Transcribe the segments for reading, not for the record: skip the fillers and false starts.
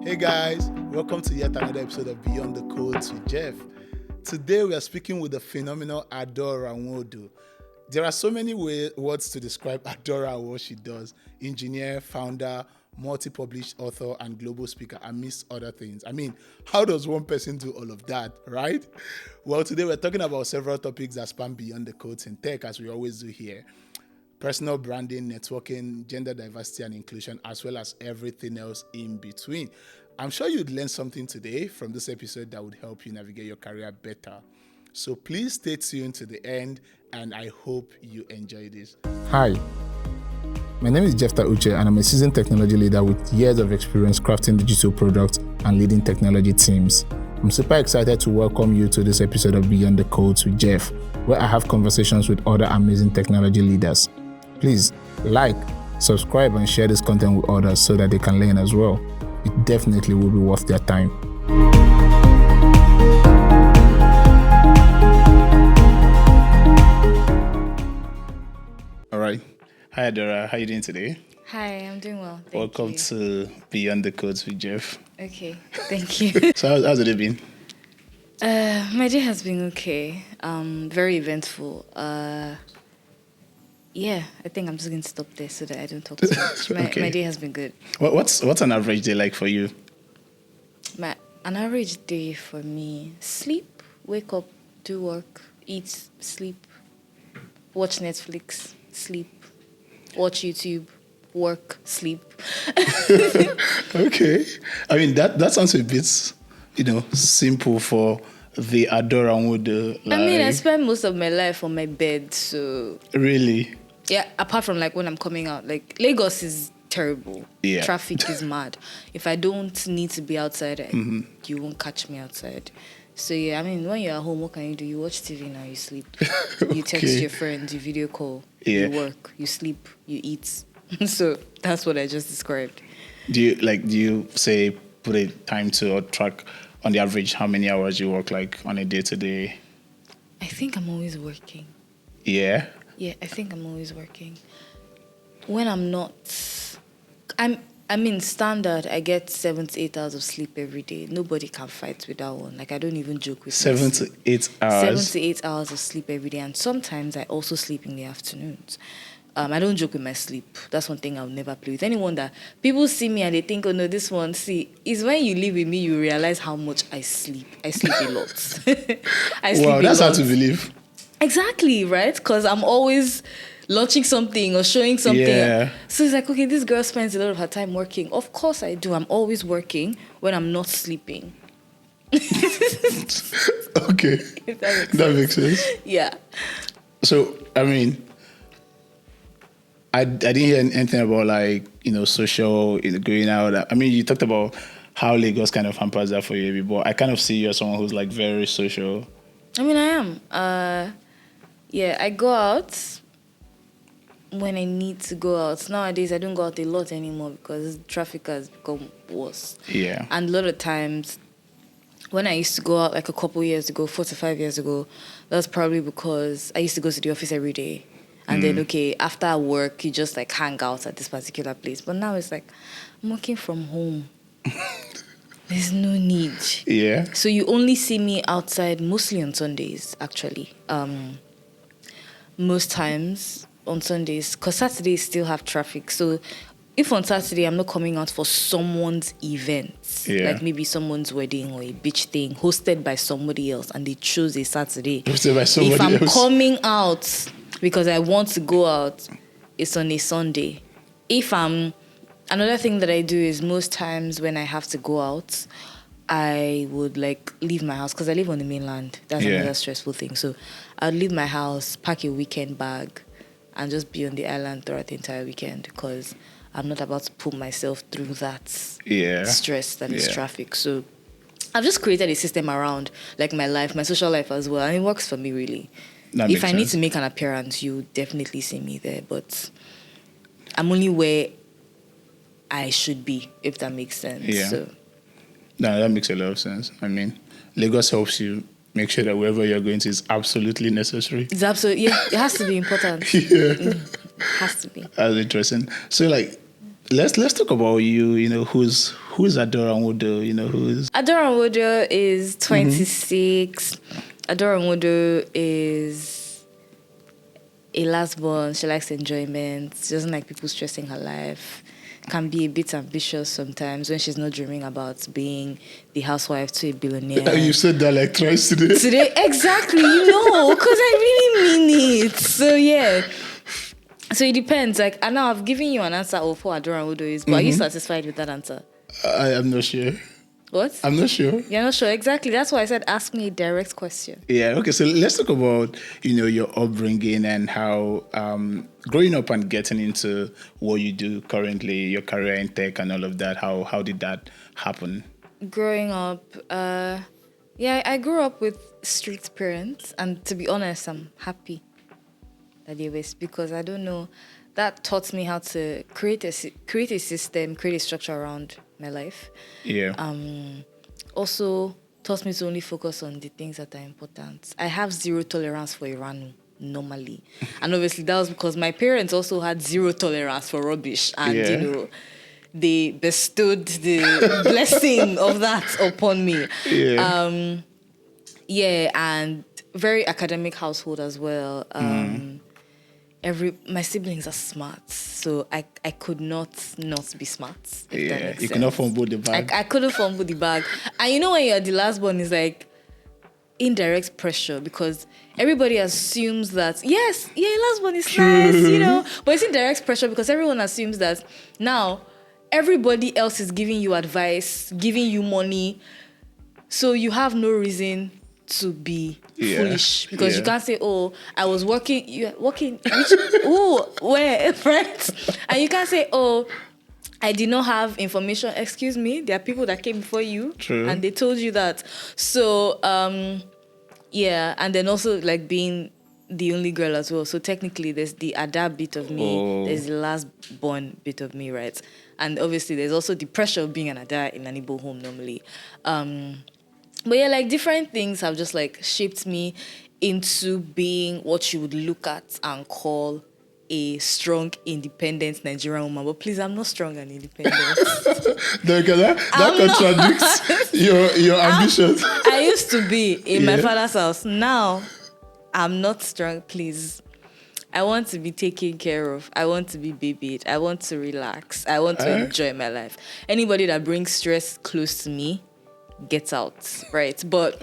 Hey guys, welcome to yet another episode of Beyond the Codes with Jeff. Today we are speaking with the phenomenal Adora Nwodo. There are so many words to describe Adora and what she does. Engineer, founder, multi-published author, and global speaker, amidst other things. I mean, how does one person do all of that, right? Well, today we're talking about several topics that span beyond the codes in tech, as we always do here. Personal branding, networking, gender diversity and inclusion, as well as everything else in between. I'm sure you'd learn something today from this episode that would help you navigate your career better. So please stay tuned to the end, and I hope you enjoy this. Hi, my name is Jeff Uche, and I'm a seasoned technology leader with years of experience crafting digital products and leading technology teams. I'm super excited to welcome you to this episode of Beyond the Codes with Jeff, where I have conversations with other amazing technology leaders. Please like, subscribe, and share this content with others so that they can learn as well. It definitely will be worth their time. All right. Hi, Adora. How are you doing today? Hi, I'm doing well. Welcome to Beyond the Codes with Jeff. Okay, thank you. So how's it been? My day has been okay. Very eventful. Yeah, I think I'm just going to stop there so that I don't talk too much. My day has been good. What's an average day like for you? An average day for me: sleep, wake up, do work, eat, sleep, watch Netflix, sleep, watch YouTube, work, sleep. Okay. I mean, that sounds a bit, simple for the Adora Nwodo. I mean, I spend most of my life on my bed, so... Really? Yeah, apart from when I'm coming out. Lagos is terrible. Yeah. Traffic is mad. If I don't need to be outside, you won't catch me outside. So yeah, I mean, when you're at home, what can you do? You watch TV now, you sleep. You text your friends, you video call, you work, you sleep, you eat. So that's what I just described. Do you say put a time to or track on the average how many hours you work on a day-to-day? I think I'm always working. Yeah? Yeah, I think I'm always working. When I'm not, standard, I get 7 to 8 hours of sleep every day. Nobody can fight with that one. I don't even joke with 7 to 8 hours? 7 to 8 hours of sleep every day. And sometimes I also sleep in the afternoons. I don't joke with my sleep. That's one thing I'll never play with. Anyone that people see me and they think, oh no, this one, is when you live with me, you realize how much I sleep. I sleep a lot. Wow, that's hard to believe. Exactly, right? Because I'm always launching something or showing something. Yeah. So it's okay, this girl spends a lot of her time working. Of course I do. I'm always working when I'm not sleeping. Okay. That makes sense. Yeah. So, I mean, I didn't hear anything about social, going out. I mean, you talked about how Lagos kind of hampers that for you, but I kind of see you as someone who's very social. I mean, I am. Yeah, I go out when I need to go out. Nowadays, I don't go out a lot anymore because traffic has become worse. Yeah. And a lot of times, when I used to go out a couple years ago, 4 to 5 years ago, that's probably because I used to go to the office every day. And then, after work, you just hang out at this particular place. But now it's I'm working from home. There's no need. Yeah. So you only see me outside mostly on Sundays, actually. Most times on Sundays, because Saturdays still have traffic. So if on Saturday I'm not coming out for someone's event, maybe someone's wedding or a beach thing hosted by somebody else, and they chose a Saturday. Hosted by somebody else. If I'm coming out because I want to go out, it's on a Sunday. Another thing that I do is most times when I have to go out, I would leave my house because I live on the mainland. That's another stressful thing. So I'd leave my house, pack a weekend bag, and just be on the island throughout the entire weekend because I'm not about to put myself through that stress that is traffic. So I've just created a system around my life, my social life as well, and it works for me really. If I need to make an appearance, you definitely see me there, but I'm only where I should be, if that makes sense. Yeah. So. No, that makes a lot of sense. I mean, Lagos helps you make sure that wherever you're going to is absolutely necessary. It's absolutely, it has to be important. It has to be. That's interesting. So, let's talk about you. Who's Who's Adora Nwodo? You know, who's... Adora Nwodo is 26. Adora Nwodo is a last born. She likes enjoyment. She doesn't like people stressing her life. Can be a bit ambitious sometimes when she's not dreaming about being the housewife to a billionaire. You said that like twice today. Today, exactly, because I really mean it. So, yeah. So, it depends. Like, and now I've given you an answer of who Adora Nwodo is, but are you satisfied with that answer? I am not sure. What? I'm not sure. You're not sure? Exactly. That's why I said ask me a direct question. Yeah, okay. So let's talk about, your upbringing and how growing up and getting into what you do currently, your career in tech and all of that. How did that happen? Growing up, I grew up with strict parents. And to be honest, I'm happy that they were, because I don't know, that taught me how to create a system, create a structure around my life. Yeah. Also taught me to only focus on the things that are important. I have zero tolerance for Iran normally. And obviously that was because my parents also had zero tolerance for rubbish. And, they bestowed the blessing of that upon me. Yeah. And very academic household as well. My siblings are smart, so I could not be smart. If that makes you sense. cannot fumble the bag. I couldn't fumble the bag. And when you're the last one, it's like indirect pressure, because everybody assumes that last one is nice, but it's indirect pressure because everyone assumes that now everybody else is giving you advice, giving you money, so you have no reason to be foolish, because you can't say, I was working, where, right? And you can't say, I did not have information. Excuse me, there are people that came before you. True. And they told you that. So, and then also like being the only girl as well. So technically there's the Ada bit of me, there's the last born bit of me, right? And obviously there's also the pressure of being an Ada in an Igbo home normally. But like different things have just like shaped me into being what you would look at and call a strong, independent Nigerian woman. But please, I'm not strong and independent. that contradicts your ambitions. I used to be in my father's house. Now, I'm not strong, please. I want to be taken care of. I want to be babied. I want to relax. I want to enjoy my life. Anybody that brings stress close to me, gets out, right? But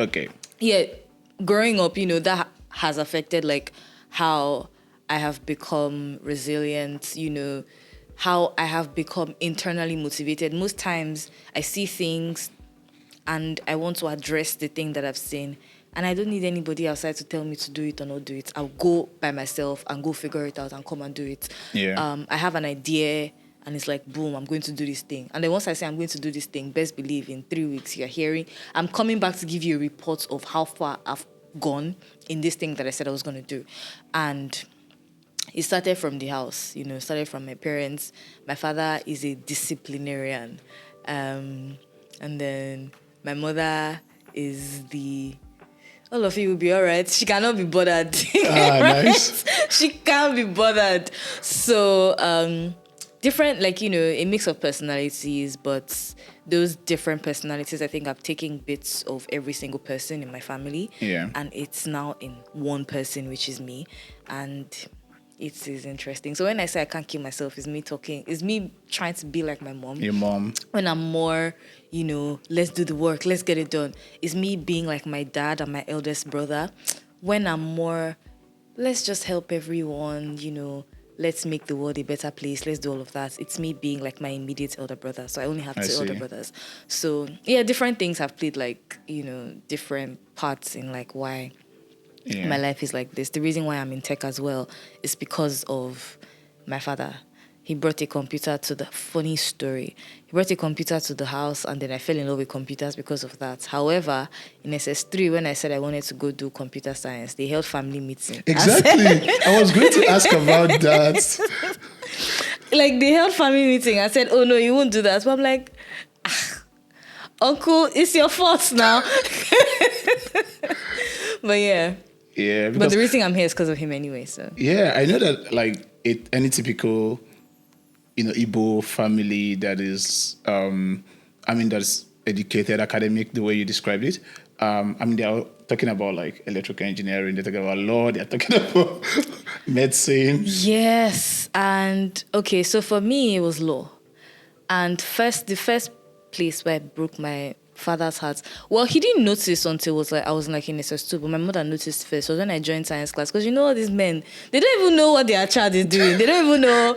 growing up, that has affected like how I have become resilient, how I have become internally motivated. Most times I see things and I want to address the thing that I've seen, and I don't need anybody outside to tell me to do it or not do it. I'll go by myself and go figure it out and come and do it. I have an idea, and it's like, boom, I'm going to do this thing. And then once I say I'm going to do this thing, best believe in 3 weeks, you're hearing, I'm coming back to give you a report of how far I've gone in this thing that I said I was going to do. And it started from the house, it started from my parents. My father is a disciplinarian. And then my mother is all of you will be all right. She cannot be bothered. Right? Nice. She can't be bothered. So, different, a mix of personalities, but those different personalities, I think I've taken bits of every single person in my family. Yeah. And it's now in one person, which is me. And it is interesting. So when I say I can't kill myself, it's me trying to be like my mom. Your mom. When I'm more, let's do the work, let's get it done. It's me being like my dad and my eldest brother. When I'm more, let's just help everyone, let's make the world a better place. Let's do all of that. It's me being like my immediate elder brother. So I only have two elder brothers. So different things have played different parts in why my life is like this. The reason why I'm in tech as well is because of my father. He brought a computer to the funny story. He brought a computer to the house, and then I fell in love with computers because of that. However, in SS3, when I said I wanted to go do computer science, they held family meeting. Exactly. I was going to ask about that. They held family meeting. I said, oh no, you won't do that. But I'm like, uncle, it's your fault now. But yeah. Yeah. But the reason I'm here is because of him anyway. So yeah, I know that any typical Igbo family that is that's educated, academic, the way you described it. They're talking about like electrical engineering, they're talking about law, they're talking about medicine. Yes. And okay, so for me, it was law. And the first place where I broke my father's heart, well, he didn't notice until I was like in SS2, but my mother noticed first. So when I joined science class, because all these men, they don't even know what their child is doing. They don't even know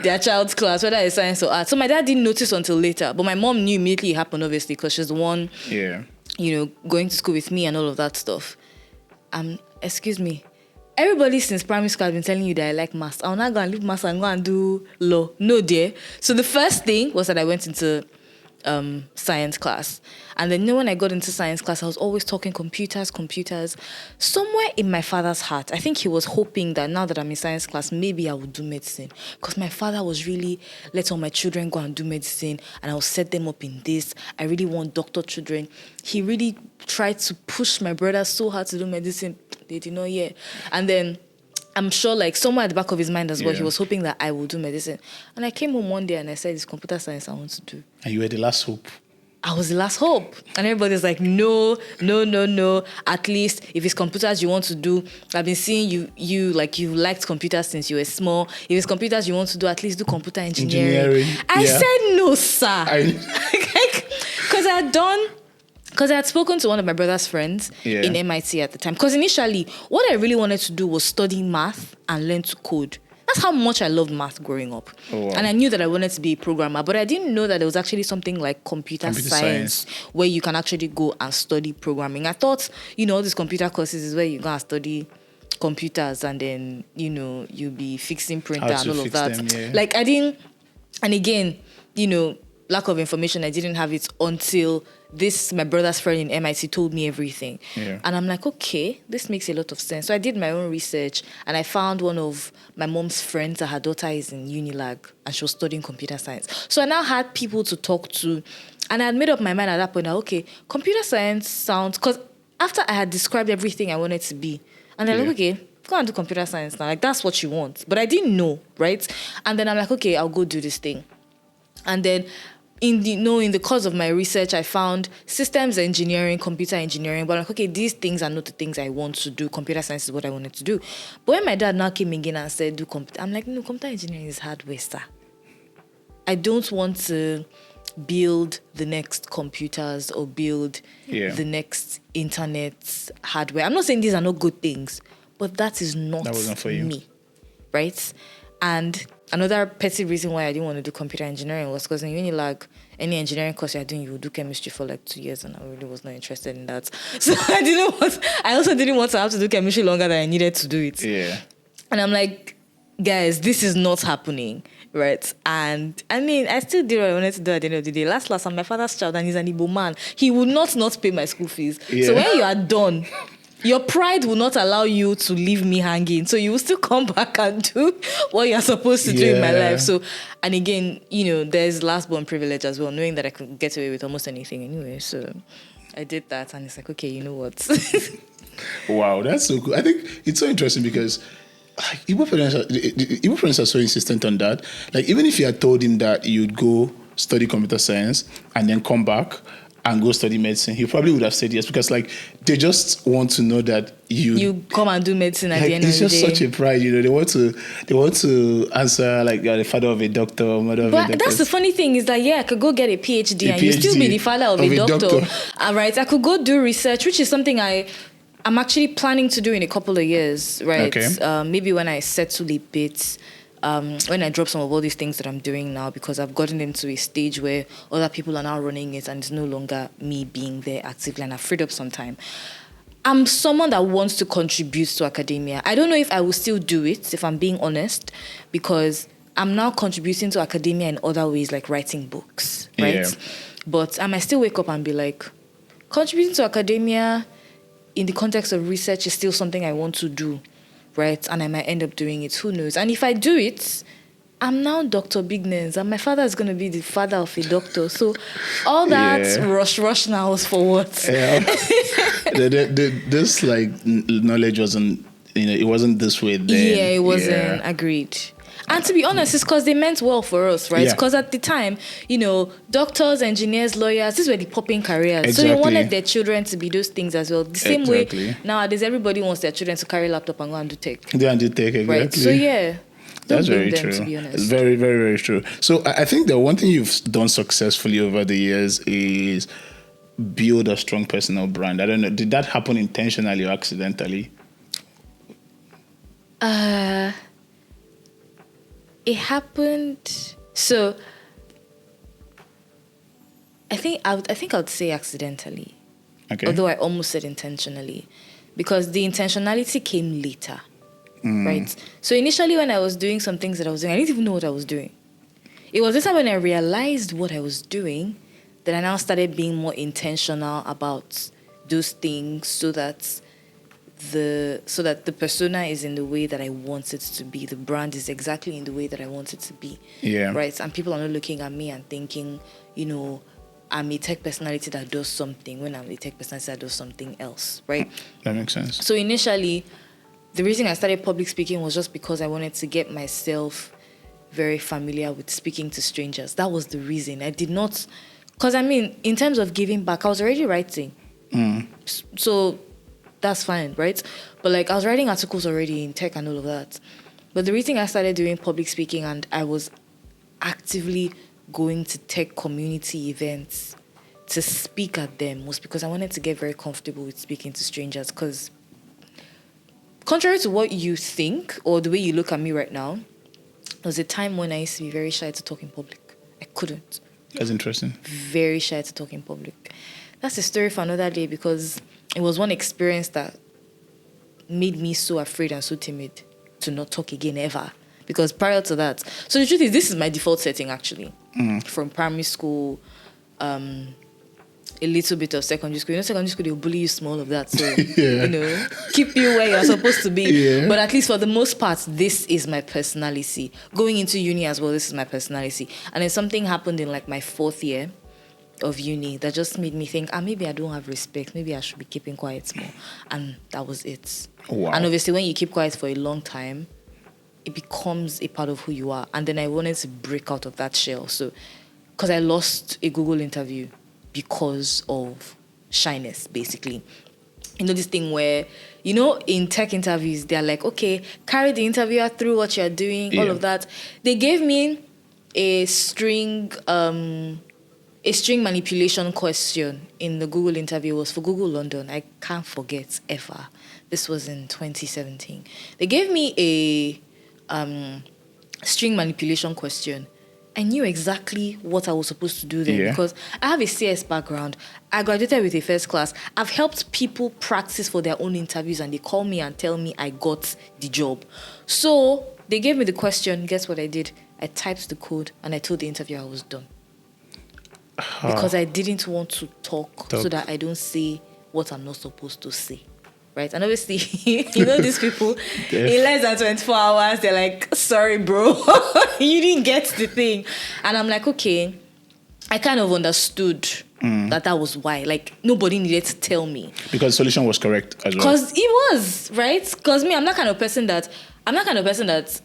their child's class, whether it's science or art. So my dad didn't notice until later, but my mom knew immediately it happened, obviously, because she's the one, going to school with me and all of that stuff. Excuse me. Everybody since primary school has been telling you that I like maths. I'll not go and leave maths and go and do law. No, dear. So the first thing was that I went into science class. And then when I got into science class, I was always talking computers. Somewhere in my father's heart, I think he was hoping that now that I'm in science class, maybe I would do medicine. Because my father was really, let all my children go and do medicine and I'll set them up in this. I really want doctor children. He really tried to push my brothers so hard to do medicine. They did not hear. And then I'm sure like somewhere at the back of his mind as well, he was hoping that I will do medicine. And I came home one day and I said, it's computer science I want to do. And you were the last hope. I was the last hope. And everybody's like, no. At least if it's computers you want to do, I've been seeing you liked computers since you were small. If it's computers you want to do, at least do computer engineering. I said, no, sir. Because I had spoken to one of my brother's friends in MIT at the time. Because initially, what I really wanted to do was study math and learn to code. That's how much I loved math growing up. Oh, wow. And I knew that I wanted to be a programmer, but I didn't know that there was actually something like computer science where you can actually go and study programming. I thought, all these computer courses is where you go and study computers and then, you'll be fixing printer and all of that. Them, Like I didn't, and again, lack of information, I didn't have it until my brother's friend in MIT told me everything. Yeah. And I'm like, okay, this makes a lot of sense. So I did my own research and I found one of my mom's friends that her daughter is in Unilag and she was studying computer science. So I now had people to talk to and I had made up my mind at that point that, okay, computer science sounds, because after I had described everything I wanted to be, and they're like, okay, go and do computer science now. Like, that's what you want. But I didn't know, right? And then I'm like, okay, I'll go do this thing. And then in the course of my research, I found systems engineering, computer engineering, but like, okay, these things are not the things I want to do. Computer science is what I wanted to do. But when my dad now came again and said, do computer, I'm like, no, computer engineering is hardware, sir. I don't want to build the next computers or build the next internet hardware. I'm not saying these are not good things, but that wasn't for me, right? And another petty reason why I didn't want to do computer engineering was because in Unilag, any engineering course you're doing, you would do chemistry for like 2 years, and I really was not interested in that. So I also didn't want to have to do chemistry longer than I needed to do it. Yeah. And I'm like, guys, this is not happening, right? And I still did what I wanted to do at the end of the day. Last, I'm my father's child and he's an Igbo man. He would not pay my school fees. Yeah. So when you are done, your pride will not allow you to leave me hanging. So you will still come back and do what you're supposed to do in my life. So, and again, there's last born privilege as well, knowing that I could get away with almost anything anyway. So I did that and it's like, okay, you know what? Wow, that's so cool. I think it's so interesting because Igbo parents are so insistent on that. Like, even if you had told him that you'd go study computer science and then come back and go study medicine, he probably would have said yes, because like they just want to know that you come and do medicine at the end of the day. It's just such a pride, they want to answer like you're the father of a doctor or mother of a doctor. But that's the funny thing is that I could go get a PhD and you still be the father of a doctor. Right? I could go do research, which is something I'm actually planning to do in a couple of years, right? Okay. Maybe when I settle a bit. When I drop some of all these things that I'm doing now, because I've gotten into a stage where other people are now running it and it's no longer me being there actively, and I've freed up some time. I'm someone that wants to contribute to academia. I don't know if I will still do it, if I'm being honest, because I'm now contributing to academia in other ways, like writing books, right? Yeah. But I might still wake up and be like, contributing to academia in the context of research is still something I want to do. Right, and I might end up doing it. Who knows? And if I do it, I'm now Dr. Bigness, and my father is going to be the father of a doctor. So all that rush now was for what? Yeah. This knowledge wasn't, it wasn't this way then. Yeah, it wasn't. Agreed. And to be honest, it's because they meant well for us, right? Yeah. Because at the time, doctors, engineers, lawyers, these were the popping careers. Exactly. So they wanted their children to be those things as well. The same Exactly. way nowadays, everybody wants their children to carry laptop and go and do tech. They and do tech, exactly. Right? So yeah. That's Don't very blame them, true. to be honest. It's very, very, very true. So I think the one thing you've done successfully over the years is build a strong personal brand. I don't know, did that happen intentionally or accidentally? It happened. So I think I would say accidentally. Okay. Although I almost said intentionally, because the intentionality came later. Right. So initially, when I was doing some things that I was doing, I didn't even know what I was doing. It was this time when I realized what I was doing that I now started being more intentional about those things, so that the persona is in the way that I want it to be. The brand is exactly in the way that I want it to be. Yeah. Right. And people are not looking at me and thinking, I'm a tech personality that does something when I'm a tech personality that does something else. Right. That makes sense. So initially, the reason I started public speaking was just because I wanted to get myself very familiar with speaking to strangers. That was the reason. I did not, because in terms of giving back, I was already writing. So that's fine, right? But I was writing articles already in tech and all of that. But the reason I started doing public speaking and I was actively going to tech community events to speak at them was because I wanted to get very comfortable with speaking to strangers. Because contrary to what you think or the way you look at me right now, there was a time when I used to be very shy to talk in public. I couldn't. That's interesting. Very shy to talk in public. That's a story for another day, because it was one experience that made me so afraid and so timid to not talk again ever. Because prior to that, so the truth is, this is my default setting actually. From primary school, a little bit of secondary school. Secondary school, they'll bully you small of that. So, keep you where you're supposed to be. Yeah. But at least for the most part, this is my personality. Going into uni as well, this is my personality. And then something happened in my 4th year of uni that just made me think, maybe I don't have respect. Maybe I should be keeping quiet more. And that was it. Wow. And obviously, when you keep quiet for a long time, it becomes a part of who you are. And then I wanted to break out of that shell. So, because I lost a Google interview because of shyness, basically. This thing where, in tech interviews, they're like, okay, carry the interviewer through what you're doing, all of that. They gave me a string manipulation question in the Google interview. It was for Google London. I can't forget ever. This was in 2017. They gave me a string manipulation question. I knew exactly what I was supposed to do there because I have a CS background. I graduated with a first class. I've helped people practice for their own interviews and they call me and tell me I got the job. So they gave me the question. Guess what I did? I typed the code and I told the interviewer I was done. Because I didn't want to talk so that I don't say what I'm not supposed to say. Right? And obviously, these people, in less than 24 hours, they're like, sorry, bro, you didn't get the thing. And I'm like, okay, I kind of understood that was why. Nobody needed to tell me. Because the solution was correct as well. Because it was, right? Because I'm not kind of person that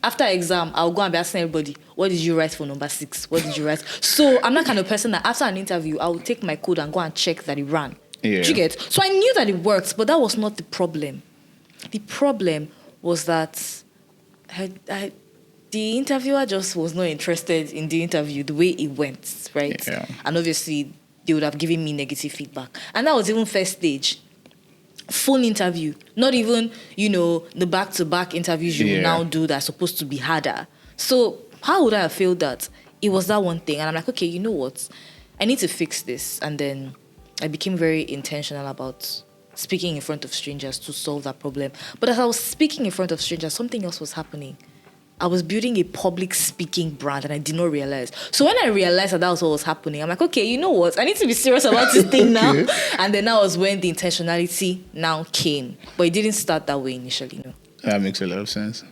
after exam, I'll go and be asking everybody, what did you write for number 6? What did you write? So I'm not kind of person that after an interview, I will take my code and go and check that it ran. Yeah. You get? So I knew that it worked, but that was not the problem. The problem was that the interviewer just was not interested in the interview, the way it went, right? Yeah. And obviously, they would have given me negative feedback. And that was even first stage. Full interview. Not even, the back-to-back interviews you will now do that are supposed to be harder. So how would I have failed that? It was that one thing. And I'm like, okay, you know what? I need to fix this. And then I became very intentional about speaking in front of strangers to solve that problem. But as I was speaking in front of strangers, something else was happening. I was building a public speaking brand and I did not realize. So when I realized that was what was happening, I'm like, okay, you know what? I need to be serious about this thing now. And then that was when the intentionality now came. But it didn't start that way initially, no. That makes a lot of sense.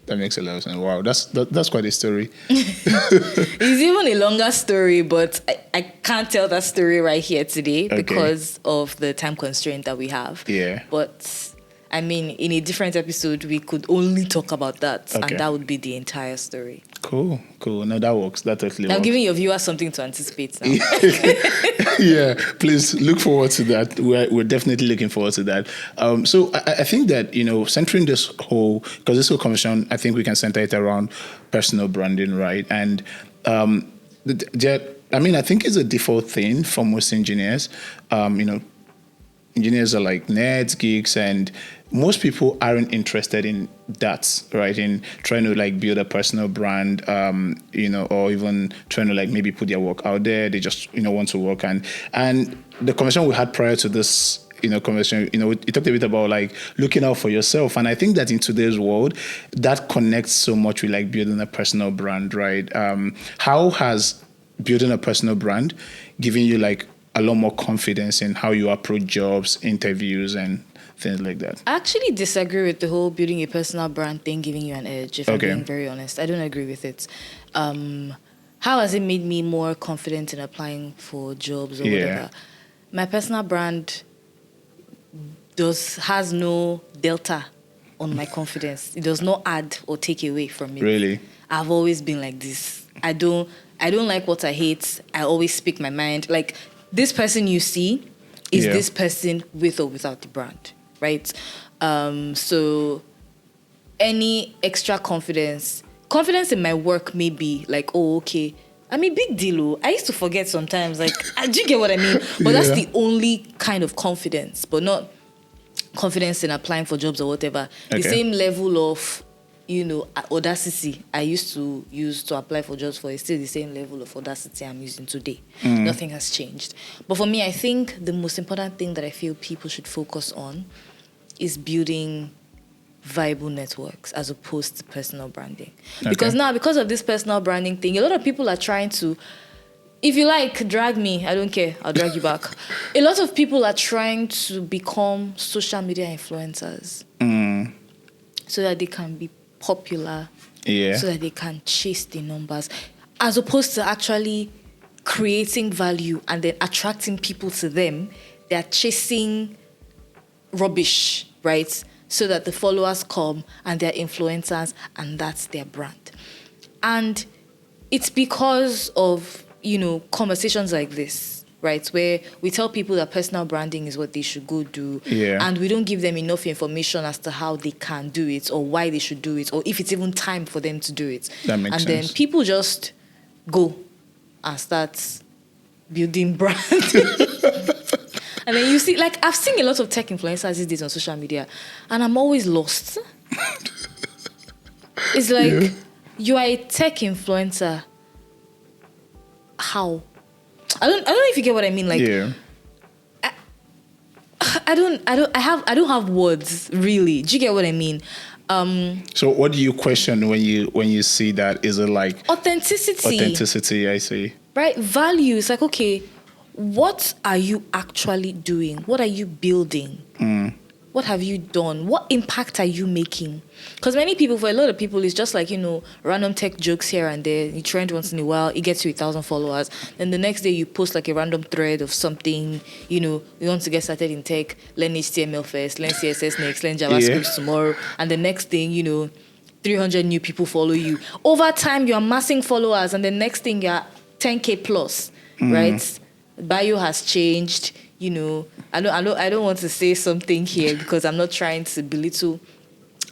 Wow, that's quite a story. It's even a longer story, but I can't tell that story right here today because of the time constraint that we have. Yeah. But I mean, in a different episode, we could only talk about that, Okay. and that would be the entire story. Cool. No, that works. That totally Now, works. giving your viewers something to anticipate now. Yeah, please look forward to that. We're definitely looking forward to that. So I think that, centering this whole, because this whole conversation, I think we can center it around personal branding, right? And I think it's a default thing for most engineers. Engineers are like nerds, geeks, and most people aren't interested in that, right? In trying to like build a personal brand, or even trying to like maybe put their work out there. They just, want to work. And the conversation we had prior to this, conversation, we talked a bit about like looking out for yourself. And I think that in today's world, that connects so much with like building a personal brand, right? How has building a personal brand given you like a lot more confidence in how you approach jobs, interviews, and things like that? I actually disagree with the whole building a personal brand thing giving you an edge, if I'm being very honest. I don't agree with it. How has it made me more confident in applying for jobs or whatever? My personal brand has no delta on my confidence. It does not add or take away from it. Really? I've always been like this. I don't like what I hate. I always speak my mind. Like, this person you see is this person with or without the brand, right? So any extra confidence in my work may be like, oh, okay, I'm a big deal. I used to forget sometimes. Like, do you get what I mean? But that's the only kind of confidence, but not confidence in applying for jobs or whatever. The same level of, audacity I used to use to apply for jobs for is still the same level of audacity I'm using today. Nothing has changed. But for me, I think the most important thing that I feel people should focus on is building viable networks as opposed to personal branding. Because now, because of this personal branding thing, a lot of people are trying to, if you like, drag me, I don't care, I'll drag you back. A lot of people are trying to become social media influencers so that they can be popular, so that they can chase the numbers, as opposed to actually creating value and then attracting people to them. They're chasing rubbish, right? So that the followers come and they're influencers and that's their brand. And it's because of, conversations like this, right? Where we tell people that personal branding is what they should go do. And we don't give them enough information as to how they can do it or why they should do it or if it's even time for them to do it. That makes sense. And then people just go and start building brand. And then you see, like, I've seen a lot of tech influencers these days on social media, and I'm always lost. It's like, you are a tech influencer. How? I don't know if you get what I mean. Like, I don't have words, really. Do you get what I mean? So what do you question when you see that? Is it like authenticity? I see. Right? Value. It's like, okay, what are you actually doing? What are you building? What have you done? What impact are you making? Because for a lot of people, it's just like, random tech jokes here and there. You trend once in a while, it gets you 1,000 followers. Then the next day you post like a random thread of something, you want to get started in tech, learn HTML first, learn CSS next, learn JavaScript tomorrow. And the next thing, 300 new people follow you. Over time, you're amassing followers. And the next thing, you're 10K plus, right? Bio has changed. I don't want to say something here because I'm not trying to belittle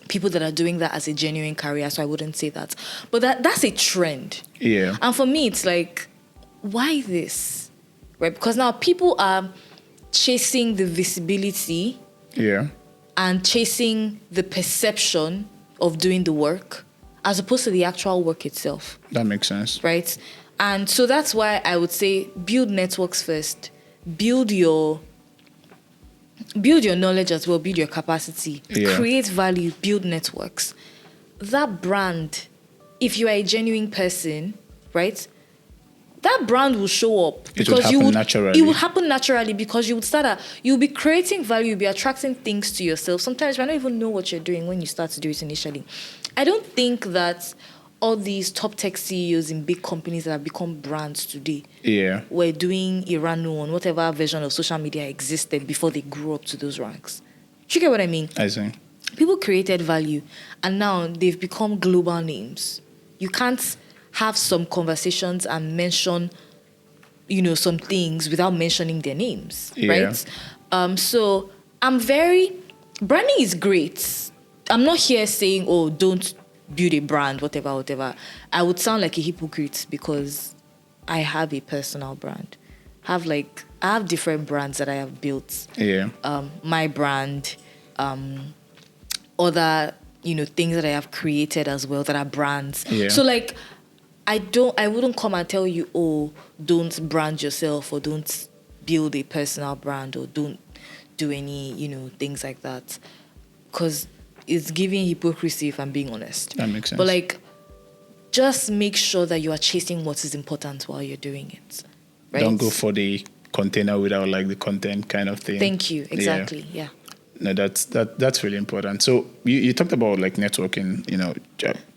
people that are doing that as a genuine career, so I wouldn't say that. But that's a trend. Yeah. And for me, it's like, why this? Right? Because now people are chasing the visibility. And chasing the perception of doing the work as opposed to the actual work itself. That makes sense. Right? And so that's why I would say build networks first. Build your knowledge as well, build your capacity, create value, build networks. That brand, if you are a genuine person, right, that brand will show up. It would happen naturally. It will happen naturally because you'll be creating value, you'll be attracting things to yourself. Sometimes you might not even know what you're doing when you start to do it initially. I don't think that all these top tech CEOs in big companies that have become brands today were doing Iranu on whatever version of social media existed before they grew up to those ranks. Do you get what I mean? I see. People created value, and now they've become global names. You can't have some conversations and mention, some things without mentioning their names, right? So branding is great. I'm not here saying, oh, don't build a brand, whatever. I would sound like a hypocrite because I have a personal brand. I have different brands that I have built. Yeah. My brand, other, things that I have created as well that are brands. Yeah. So I wouldn't come and tell you, oh, don't brand yourself or don't build a personal brand or don't do any, things like that. Because it's giving hypocrisy if I'm being honest. That makes sense. But just make sure that you are chasing what is important while you're doing it. Right? Don't go for the container without the content kind of thing. Thank you. Exactly. Yeah. No, that's really important. So you talked about networking,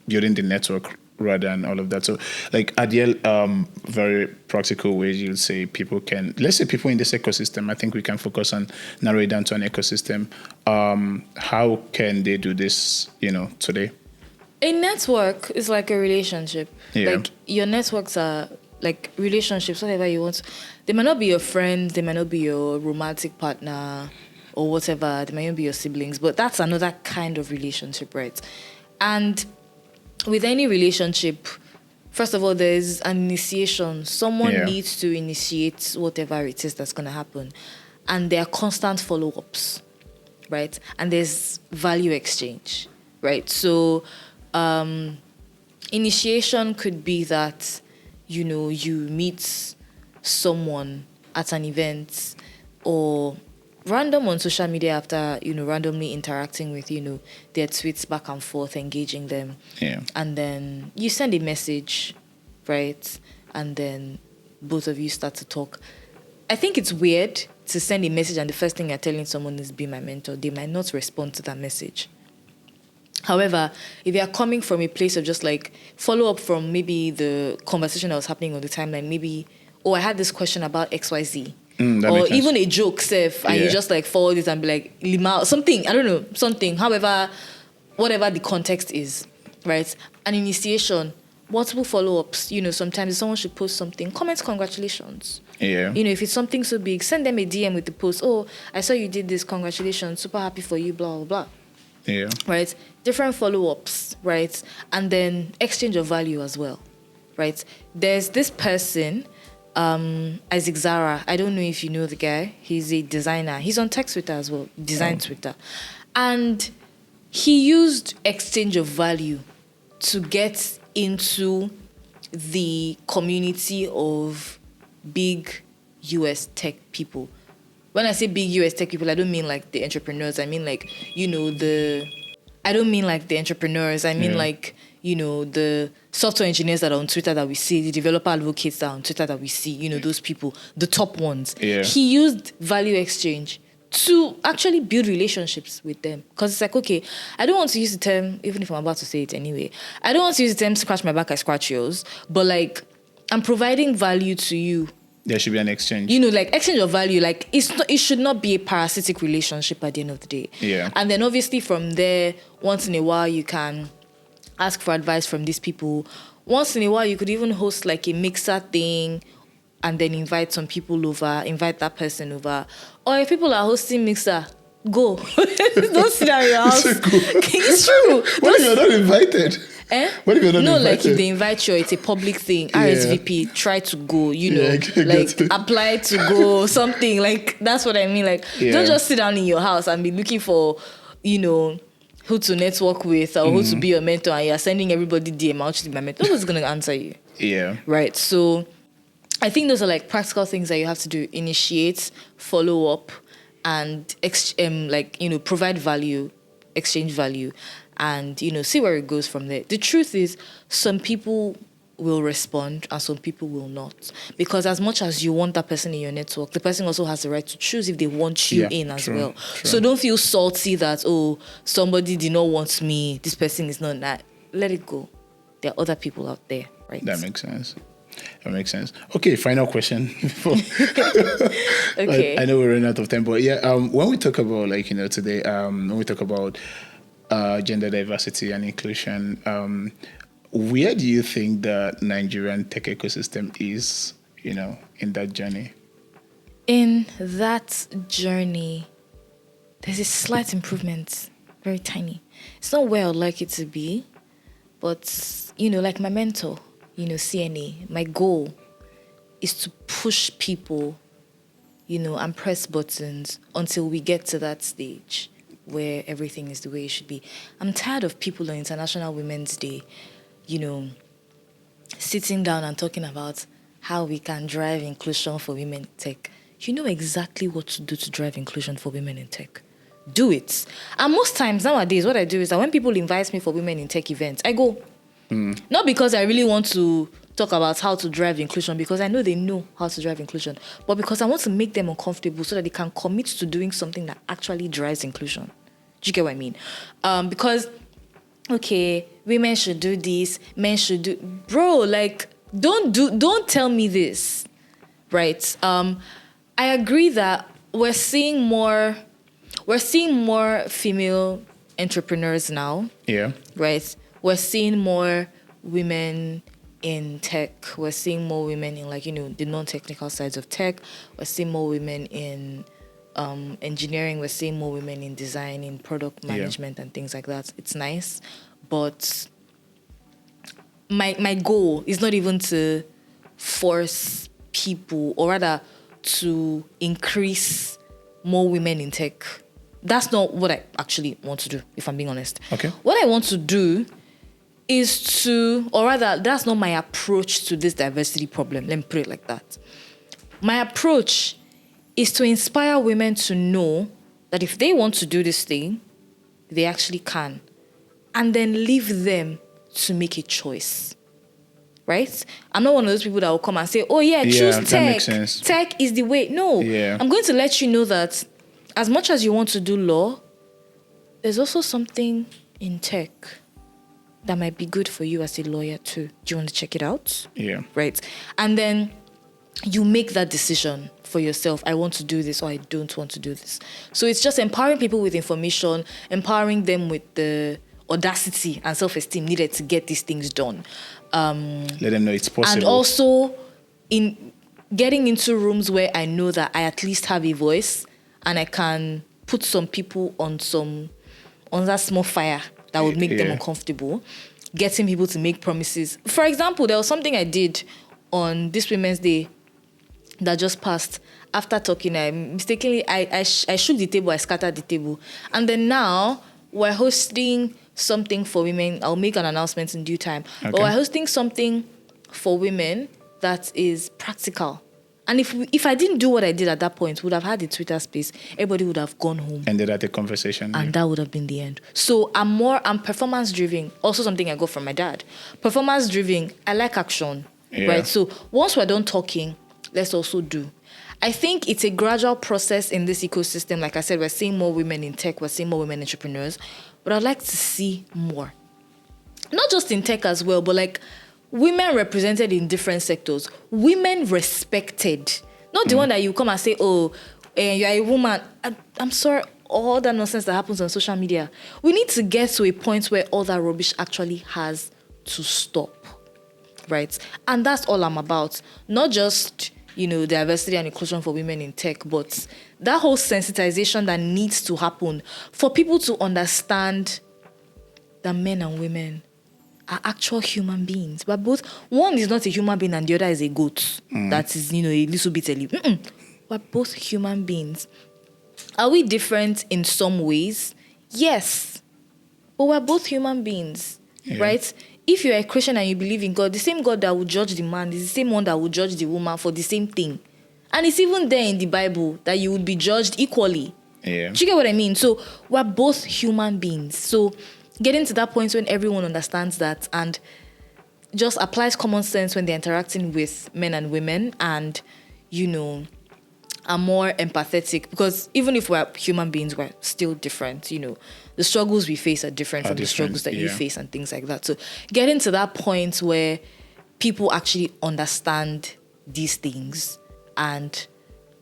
building the network rather and all of that. So are there very practical ways you'd say people can, let's say people in this ecosystem, I think we can focus on narrow it down to an ecosystem. How can they do this, today? A network is like a relationship. Yeah. Your networks are like relationships, whatever you want. They might not be your friends, they might not be your romantic partner or whatever, they might not be your siblings, but that's another kind of relationship, right? And with any relationship, first of all, there's an initiation. Someone needs to initiate whatever it is that's going to happen. And there are constant follow-ups, right? And there's value exchange, right? So initiation could be that, you meet someone at an event or random on social media after, randomly interacting with, their tweets back and forth, engaging them. Yeah. And then you send a message, right? And then both of you start to talk. I think it's weird to send a message and the first thing you're telling someone is be my mentor. They might not respond to that message. However, if you're coming from a place of just follow up from maybe the conversation that was happening on the timeline, maybe, I had this question about XYZ. Or even a joke, Seth, and you just forward it and be like, Lima, something, I don't know, something. However, whatever the context is, right? An initiation, multiple follow-ups. Sometimes someone should post something, comment congratulations. Yeah. If it's something so big, send them a DM with the post. Oh, I saw you did this, congratulations, super happy for you, blah, blah, blah. Yeah. Right? Different follow-ups, right? And then exchange of value as well, right? There's this person, Isaac Zara. I don't know if you know the guy. He's a designer. He's on tech Twitter as well, design Twitter. And he used exchange of value to get into the community of big US tech people. When I say big US tech people, I don't mean the entrepreneurs. I mean I don't mean the entrepreneurs. I mean the software engineers that are on Twitter that we see, the developer advocates that are on Twitter that we see, those people, the top ones. Yeah. He used value exchange to actually build relationships with them. Because it's okay, I don't want to use the term, even if I'm about to say it anyway, I don't want to use the term scratch my back, I scratch yours, but I'm providing value to you. There should be an exchange. Exchange of value, it should not be a parasitic relationship at the end of the day. Yeah. And then obviously from there, once in a while you can ask for advice from these people. Once in a while you could even host a mixer thing and then invite some people over, invite that person over. Or if people are hosting mixer, go. Don't sit at your house. It's true. What if you're not invited? What if you're not invited? If they invite you, it's a public thing. RSVP, try to go, apply to go, something. That's what I mean. Don't just sit down in your house and be looking for, who to network with or who to be your mentor, and you're sending everybody DM, I'll choose my mentor. Nobody's going to answer you. Yeah. Right. So I think those are practical things that you have to do. Initiate, follow up, and provide value, exchange value, and see where it goes from there. The truth is, some people will respond and some people will not, because as much as you want that person in your network, the person also has the right to choose if they want you in as well. True. So don't feel salty that somebody did not want me, this person is not that. Let it go. There are other people out there, right? That makes sense. That makes sense. Okay, final question. Okay. I know we're running out of time, but yeah, when we talk about today, when we talk about gender diversity and inclusion, where do you think the Nigerian tech ecosystem is, in that journey? In that journey, there's a slight improvement, very tiny. It's not where I'd like it to be, but, like my mentor, CNA, my goal is to push people, and press buttons until we get to that stage where everything is the way it should be. I'm tired of people on International Women's Day, sitting down and talking about how we can drive inclusion for women in tech. You know exactly what to do to drive inclusion for women in tech. Do it. And most times nowadays, what I do is that when people invite me for women in tech events, I go. Not because I really want to talk about how to drive inclusion, because I know they know how to drive inclusion, but because I want to make them uncomfortable so that they can commit to doing something that actually drives inclusion. Do you get what I mean? Because, okay, women should do this, men should do... Bro, like, don't tell me this, right? I agree that we're seeing more female entrepreneurs now. Yeah. Right? We're seeing more women in tech. We're seeing more women in the non-technical sides of tech. We're seeing more women in engineering. We're seeing more women in design, in product management and things like that. It's nice. But my goal is not even to force people, or rather to increase more women in tech. That's not what I actually want to do, if I'm being honest. Okay. What I want to do is that's not my approach to this diversity problem. Let me put it like that. My approach is to inspire women to know that if they want to do this thing, they actually can. And then leave them to make a choice. Right? I'm not one of those people that will come and say, oh yeah, choose tech. That makes sense. Tech is the way. No. Yeah. I'm going to let you know that as much as you want to do law, there's also something in tech that might be good for you as a lawyer too. Do you want to check it out? Yeah. Right. And then you make that decision for yourself. I want to do this or I don't want to do this. So it's just empowering people with information, empowering them with the audacity and self-esteem needed to get these things done. Let them know it's possible. And also in getting into rooms where I know that I at least have a voice and I can put some people on that small fire that would make them uncomfortable, getting people to make promises. For example, there was something I did on this Women's Day that just passed. After talking, I shook the table, I scattered the table. And then now we're hosting something for women. I'll make an announcement in due time. Okay. But we're hosting something for women that is practical. And if I didn't do what I did at that point, would have had a Twitter space, everybody would have gone home. Ended at a conversation. And that would have been the end. So I'm performance driven. Also something I got from my dad. Performance driven, I like action. Yeah. Right? So once we're done talking, let's also do. I think it's a gradual process in this ecosystem. Like I said, we're seeing more women in tech, we're seeing more women entrepreneurs. But I'd like to see more. Not just in tech as well, but women represented in different sectors. Women respected. Not the one that you come and say, oh, you're a woman. I'm sorry, all that nonsense that happens on social media. We need to get to a point where all that rubbish actually has to stop. Right? And that's all I'm about. Not just, diversity and inclusion for women in tech, but that whole sensitization that needs to happen for people to understand that men and women are actual human beings. But one is not a human being and the other is a goat. That is, a little bit We're both human beings. Are we different in some ways? Yes. But we're both human beings, right? If you're a Christian and you believe in God, the same God that will judge the man is the same one that will judge the woman for the same thing. And it's even there in the Bible that you would be judged equally. Yeah. Do you get what I mean? So we're both human beings. So getting to that point when everyone understands that and just applies common sense when they're interacting with men and women and, are more empathetic. Because even if we're human beings, we're still different, The struggles we face are different from the struggles that you face and things like that. So getting to that point where people actually understand these things and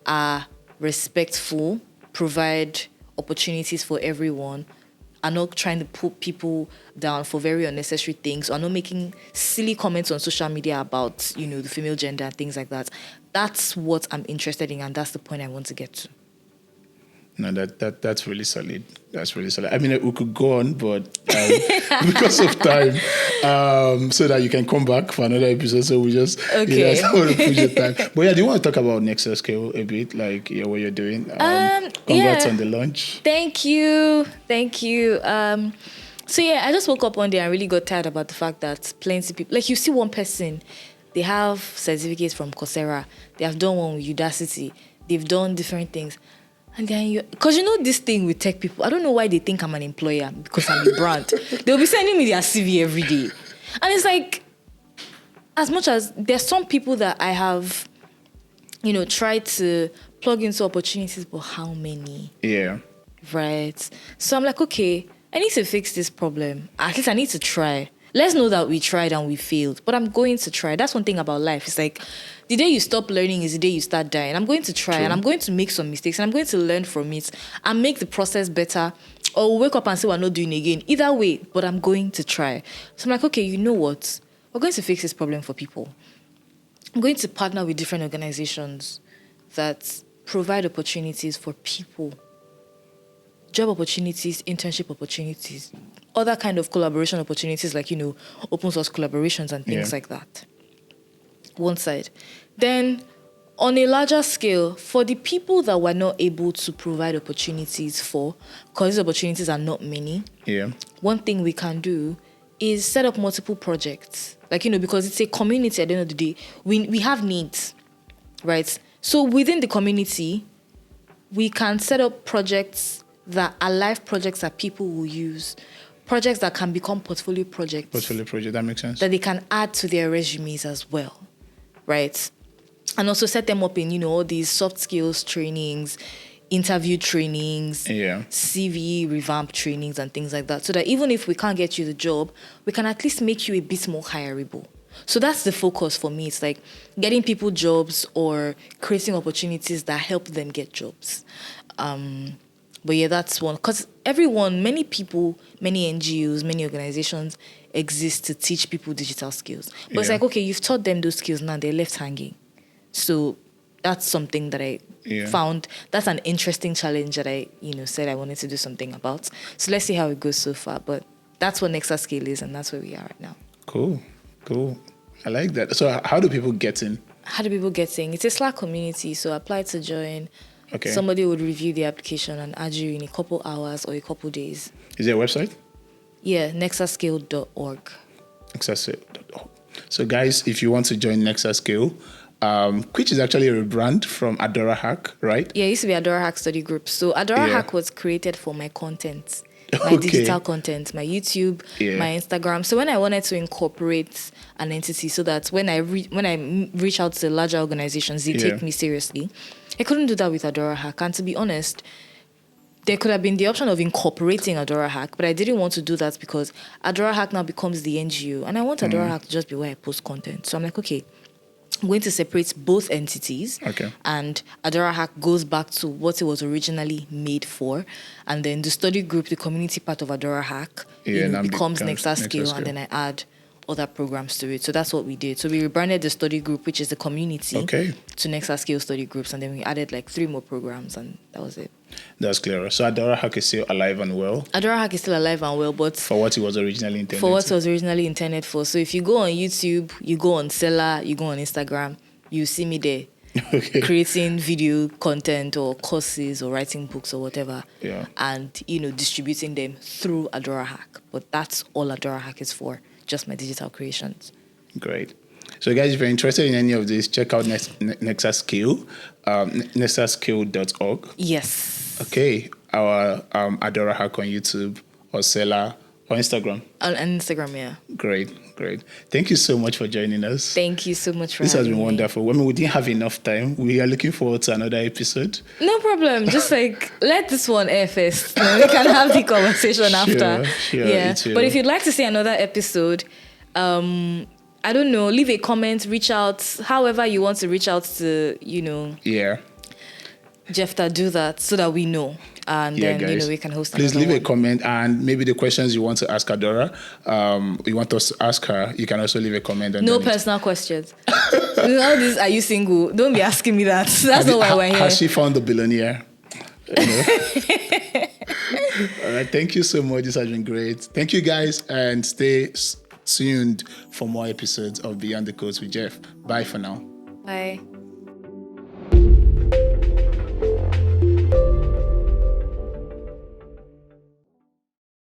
are respectful, provide opportunities for everyone, are not trying to put people down for very unnecessary things, are not making silly comments on social media about, the female gender and things like that. That's what I'm interested in, and that's the point I want to get to. No, that's really solid. That's really solid. I mean, we could go on, but because of time, so that you can come back for another episode. So we just, okay. I want to push the time. But yeah, do you want to talk about Nexus Skill a bit, like what you're doing? Congrats on the launch. Thank you. So yeah, I just woke up one day and really got tired about the fact that plenty of people, like you see one person, they have certificates from Coursera, they have done one with Udacity, they've done different things. And then because this thing with tech people, I don't know why they think I'm an employer because I'm a brand. They'll be sending me their CV every day. And it's like, as much as there's some people that I have, tried to plug into opportunities, but how many? Yeah. Right. So I'm like, okay, I need to fix this problem. At least I need to try. Let's know that we tried and we failed, but I'm going to try. That's one thing about life. It's like the day you stop learning is the day you start dying. I'm going to try. True. And I'm going to make some mistakes and I'm going to learn from it and make the process better, or wake up and say we're not doing it again. Either way, but I'm going to try. So I'm like, okay, you know what? We're going to fix this problem for people. I'm going to partner with different organizations that provide opportunities for people. Job opportunities, internship opportunities, other kind of collaboration opportunities like, open source collaborations and things like that. One side. Then on a larger scale, for the people that we're not able to provide opportunities for, because these opportunities are not many, one thing we can do is set up multiple projects. Like, because it's a community at the end of the day, we have needs, right? So within the community, we can set up projects that are live projects that people will use, projects that can become portfolio projects. Portfolio project, that makes sense. That they can add to their resumes as well, right? And also set them up in, all these soft skills trainings, interview trainings, CV revamp trainings and things like that. So that even if we can't get you the job, we can at least make you a bit more hireable. So that's the focus for me. It's like getting people jobs or creating opportunities that help them get jobs. But yeah, that's one. Because many people, many NGOs, many organizations exist to teach people digital skills. But it's like, okay, you've taught them those skills, now they're left hanging. So that's something that I found. That's an interesting challenge that I, said I wanted to do something about. So let's see how it goes so far. But that's what Nexus Skill is, and that's where we are right now. Cool. I like that. So how do people get in? It's a Slack community, so apply to join. Okay. Somebody would review the application and add you in a couple hours or a couple days. Is there a website? Yeah, nexusskill.org. Nexusskill.org. So guys, if you want to join Nexus Skill, which is actually a rebrand from Adora Hack, right? Yeah, it used to be Adora Hack study group. So Adora Hack was created for my content, my digital content, my YouTube, my Instagram. So when I wanted to incorporate an entity so that when I reach out to larger organizations, they take me seriously, I couldn't do that with Adora Hack. And to be honest, there could have been the option of incorporating Adora Hack, but I didn't want to do that because Adora Hack now becomes the NGO. And I want Adora Hack to just be where I post content. So I'm like, okay, I'm going to separate both entities. Okay. And Adora Hack goes back to what it was originally made for. And then the study group, the community part of Adora Hack, becomes Nexus Skill. And then I add other programs to it. So that's what we did. So we rebranded the study group, which is the community, to Nexus Skill study groups. And then we added 3 more programs, and that was it. That's clearer. So Adora Hack is still alive and well? Adora Hack is still alive and well, but for what it was originally intended for. So if you go on YouTube, you go on Seller, you go on Instagram, you see me there. Creating video content or courses or writing books or whatever. And, distributing them through Adora Hack. But that's all Adora Hack is for. Just my digital creations. Great. So guys, if you're interested in any of this, check out Nexus Skill, nexusskill.org. Yes. Okay. Our Adora Hack on YouTube or Seller or Instagram. On Instagram, yeah. Great. Thank you so much for joining us. Thank you so much for this having has been wonderful. I mean, we didn't have enough time. We are looking forward to another episode. No problem. Just let this one air first. We can have the conversation after. Sure. Yeah. But if you'd like to see another episode, I don't know, leave a comment, reach out, however you want to reach out to, Yeah. Jeff, that do that so that we know. And Yeah, then, guys, we can host please another leave a one. comment, and maybe the questions you want to ask Adora, you want us to ask her, you can also leave a comment. No personal questions. All this, are you single? Don't be asking me that. That's not why we're here. Has she found the billionaire? All right, thank you so much. This has been great. Thank you, guys, and stay tuned for more episodes of Beyond the Codes with Jeff. Bye for now. Bye.